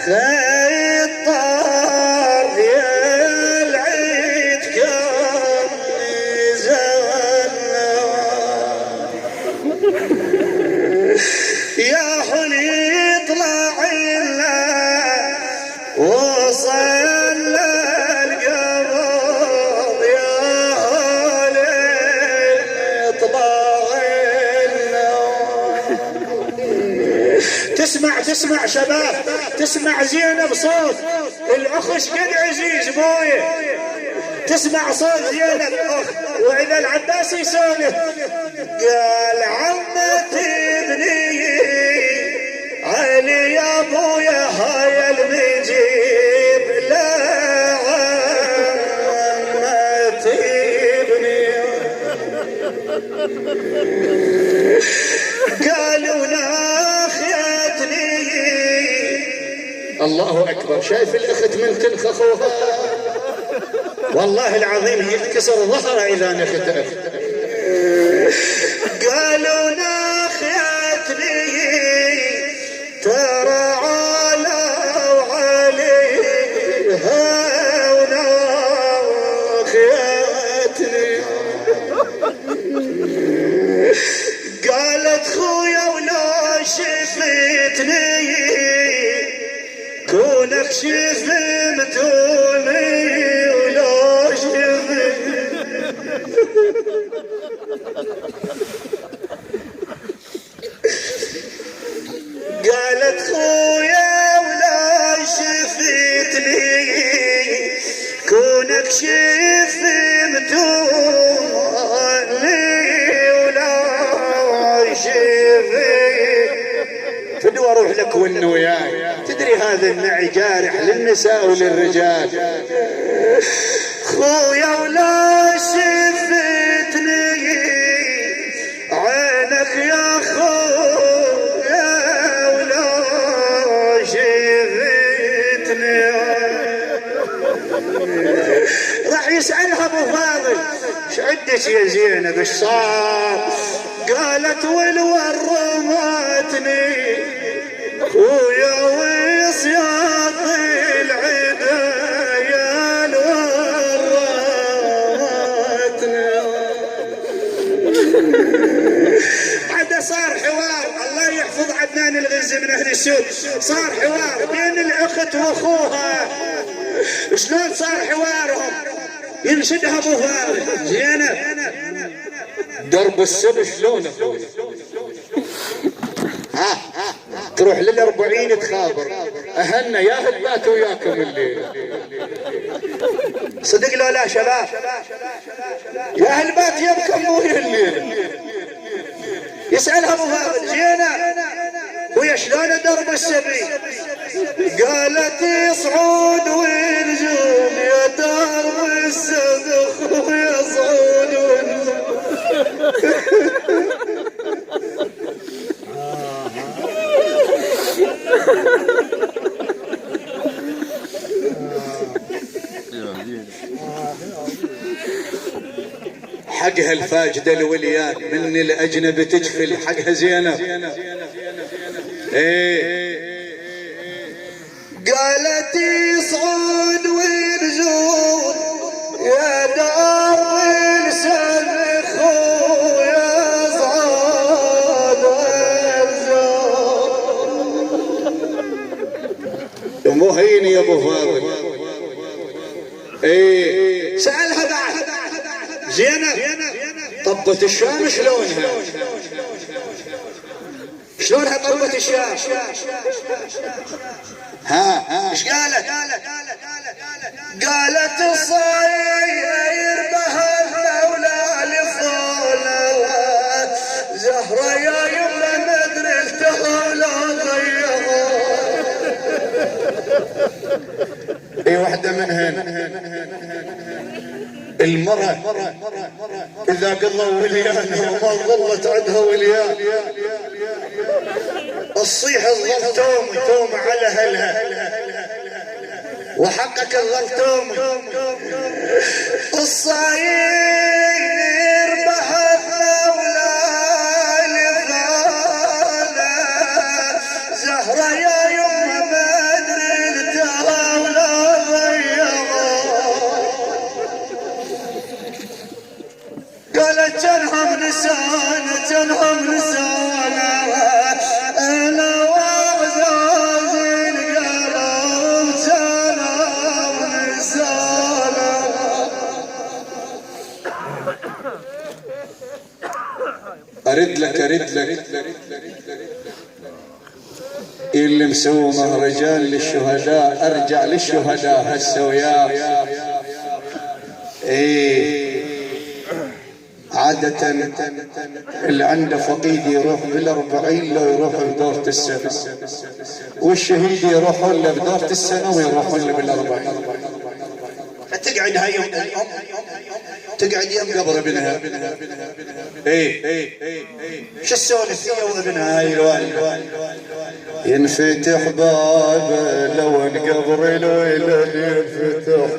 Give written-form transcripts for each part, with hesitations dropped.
خيط طار يا العيد كم زغلنا يا حلي طلع لنا وصل للقبض يا حلي طلع لنا. تسمع شباب، تسمع زينب صوت الاخش قد عزيز بويه، تسمع صوت زينب اخ واذا العباس يسولف قال عمتي ابني علي يا ابويا هاي المجيب لا عمتي ابني قالوا ناخيتني. الله اكبر، شايف الاخت من تنخ اخوها والله العظيم يتكسر ظهره اذا نختها. قالوا ناخيتني ترى علوا عليها وناخيتني. قالت خويا ولو شفتني كونك شفمتوني ولو شفتني. قالت خويا ولا شفتني كونك شفمتوني ولا شفتني. فدوا اروح لك وانه وياي، تدري هذا النعي جارح للنساء وللرجال. خويا ولا شفتني عينك يا خويا ولا شفتني. راح يسألها ابو فاضل ايش عندك يا زينب ايش صار؟ قالت والور رمتني خويا وصياط العدا يا الور رمتني. عدا صار حوار، الله يحفظ عدنان الغزي من اهل السوق، صار حوار بين الاخت واخوها. شلون صار حوارهم؟ ينشدها ابو فاضل زينب درب السب شلون تروح لل40 تخابر اهلنا يا هبات وياكم الليل. صدق لو لا شباب يا هالبات يبكم ويا الليل. يسألها ابو فاضل زينب ويا شلون درب السبي؟ قالت يصعود ونزول يا درب السبخ ويصعود ونزول. حقها الفاجدة الوليان من الأجنب تجفل حقها زينب. قالت يصعد وينزول يا دار السبخ ويا صعد وينزول. مو هين يا ابو فاضل. سألها بعد زينب طبة الشام شلونها؟ شلونها طبة الشام؟ ايش قالت؟ قالت الصاير بها المولى لفولها زهرة يا يمه مدري التهى ولا ضيها. اي واحدة منهن المرأة إذا قضوا وليانها وما ظلت عندها وليان الصيح الظل توم على أهلها وحقك الظل توم. الصاير بحثنا ولا لفالا زهرة يا يمه بدري ارد لك اللي مسوي مهرجان للشهداء ارجع للشهداء هسه وياه. عادة اللي عنده فقيد يروح بال40 لو يروح بدورة السنة، والشهيد يروحون له بدورة السنة ويروحون له بال40. فتقعد هاي يوم تقعد يوم قبر ابنها. شو السولف فيها وابنها هاي الوالد ينفتح بابه لو القبر الولد ينفتح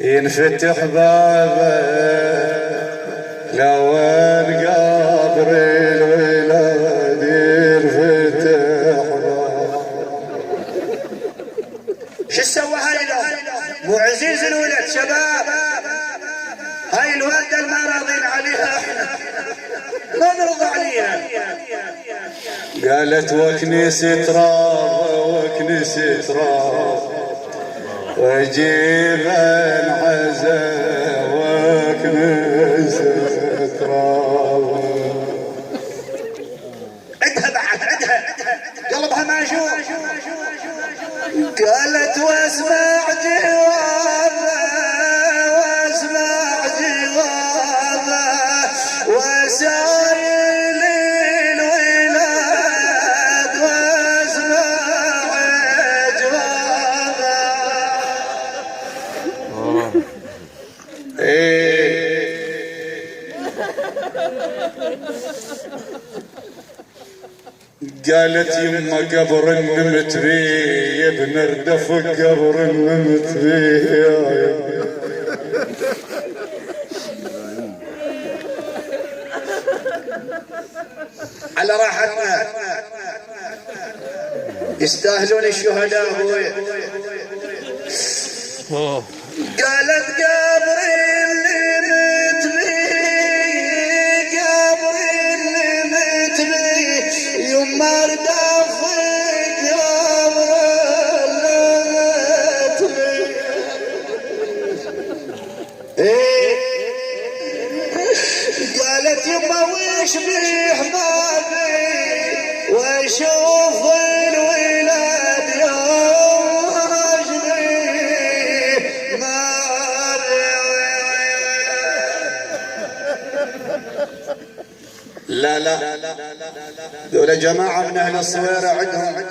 ينفتح بابه لو القبر الولد ينفتح بابه. شو سوى هاي مو عزيز الولد شباب؟ هاي الوالدة ما راضين عليها احنا ما نرضى عليها. قالت وكنيسة تراب وكنيسة تراب وجيب العزاء وكنيسة تراب. عدها بعد عدها قلبها ما يشوف. قالت واسمع جوابه واسمع جوابه وسايل الولاد واسمع جوابه. قالت يما قبر نمت بيه يا ابن اردفق قبر نمت بيه يا على راحتنا يستاهلون الشهداء ابوي. قالت قبر اللي مت بيه قبر اللي مت بيه يما اردفق قبر اللي مت بيه. قالت يما وش بيه بابي واشوف الولاد يوم رجلي ما لا دول جماعة من أهل الصويرة عندهم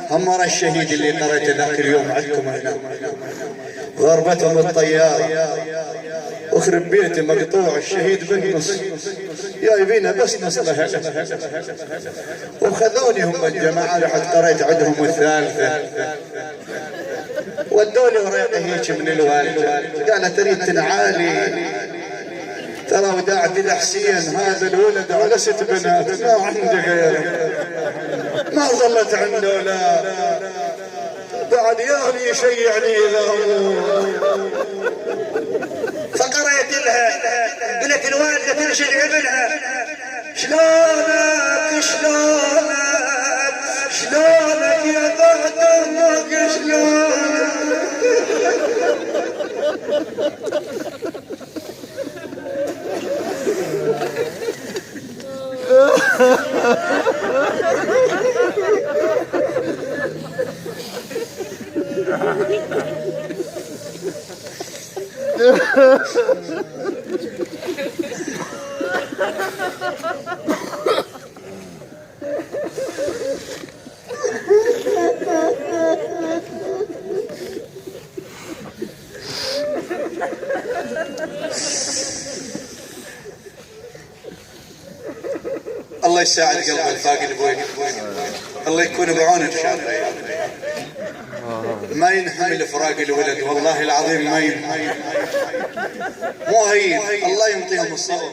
همر الشهيد اللي قريته ذاك اليوم عندكم هنا ضربتهم الطيارة اخرب بيتي مقطوع الشهيد بالنص جايبينها بس نص لها. وخذوني هم الجماعة رحت قريت عندهم الثالثة ودوني وريقه هيك من الوالد. قالت تريد تنعالي ترى وداعت الحسين هذا الولد على 6 بنات ما عنده غيره ما ظلت عنده لا بعد ياهلي يشيعني اذا فقريت لها قلت الوالدة تنشد ابنها شلونك شلونك يا بعد امك شلونك. الله يساعد قلب الفاقد ابوي، الله يكون بعونه ان شاء الله. ما ينحمل فراق الولد والله العظيم ما ينحمل مو هين. الله يعطيهم الصبر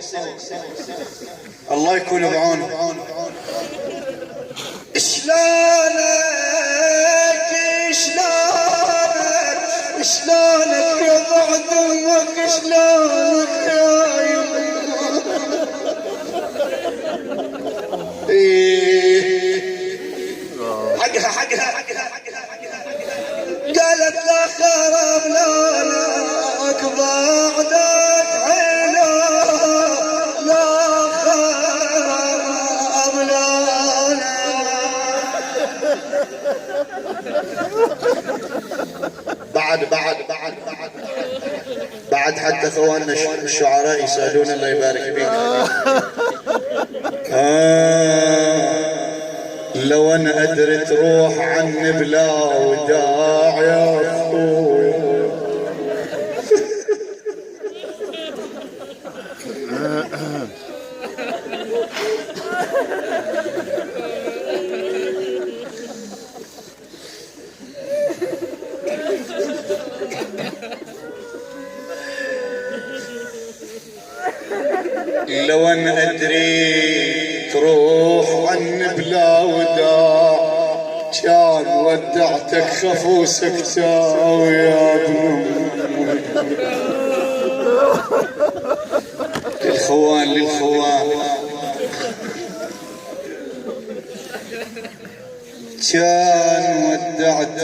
الله يكون بعونه. شلونك يا بعد امك شلونك يا يما بعد حتى اخواننا الشعراء يسالون الله يبارك فيك. لو انا ادري تروح عني بلا وداع يا اخوي. لو انا ادري تروح عني بلا وداع كان ودعتك خفوسك تاوي يا ابن للخوان كان ودعتك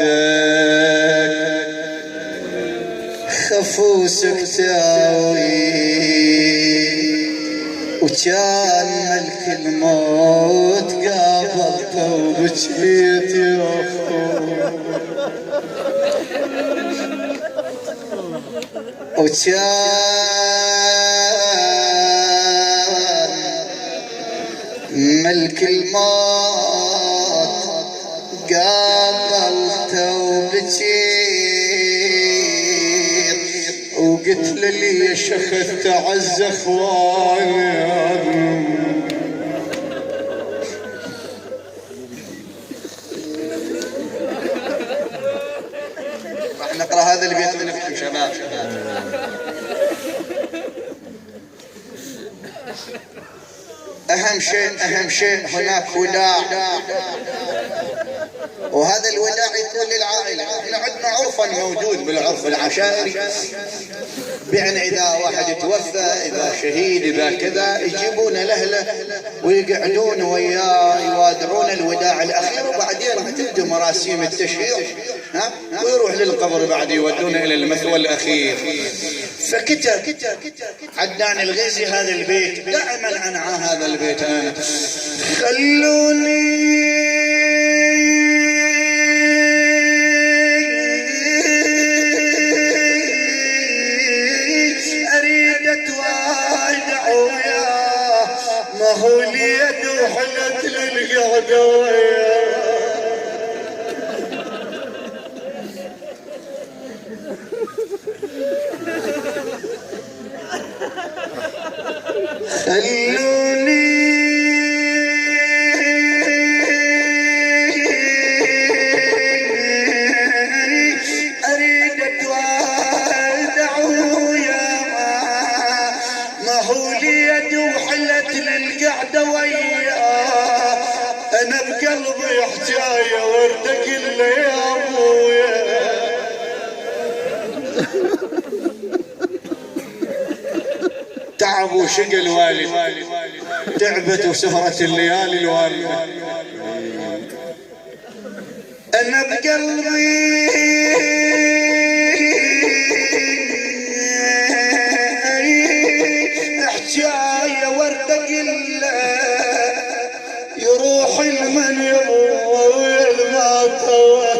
خفوسك تاوي وكان ملك الموت قابلته وبكيت يا اخوي. وكان ملك الموت قابلته وبكيت وقلت له ليش اخذت اعز اخواني. راح نقرا هذا البيت ونختم شباب. اهم شيء هناك وداع، وهذا الوداع يكون للعائله. احنا عندنا عرفا موجود بالعرف العشائري بأن إذا واحد يتوفى، إذا شهيد، إذا كذا، يجيبون الأهله ويقعدون وياه يوادعون الوداع الأخير، وبعدين تبدأ مراسيم التشهير ويروح للقبر بعد يودونه إلى المثوى الأخير. فكتب عدنان الغيزي هذا البيت، دائما أنعى هذا البيت أنا: خلوني ما هو اليد وحلت للقعدة خلوني أريد أتوادع ويا ما هو اليد وحلت للقعدة وياه. أنا بقلبي حجاية وردك اللي يا أبويا. تعب وشقى الوالد، تعبت وسهرت الليالي الوالدة. أنا بقلبي حجاية وردك اللي يروح المن يبوي ما طوله.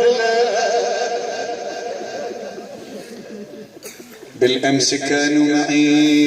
بالأمس كانوا معي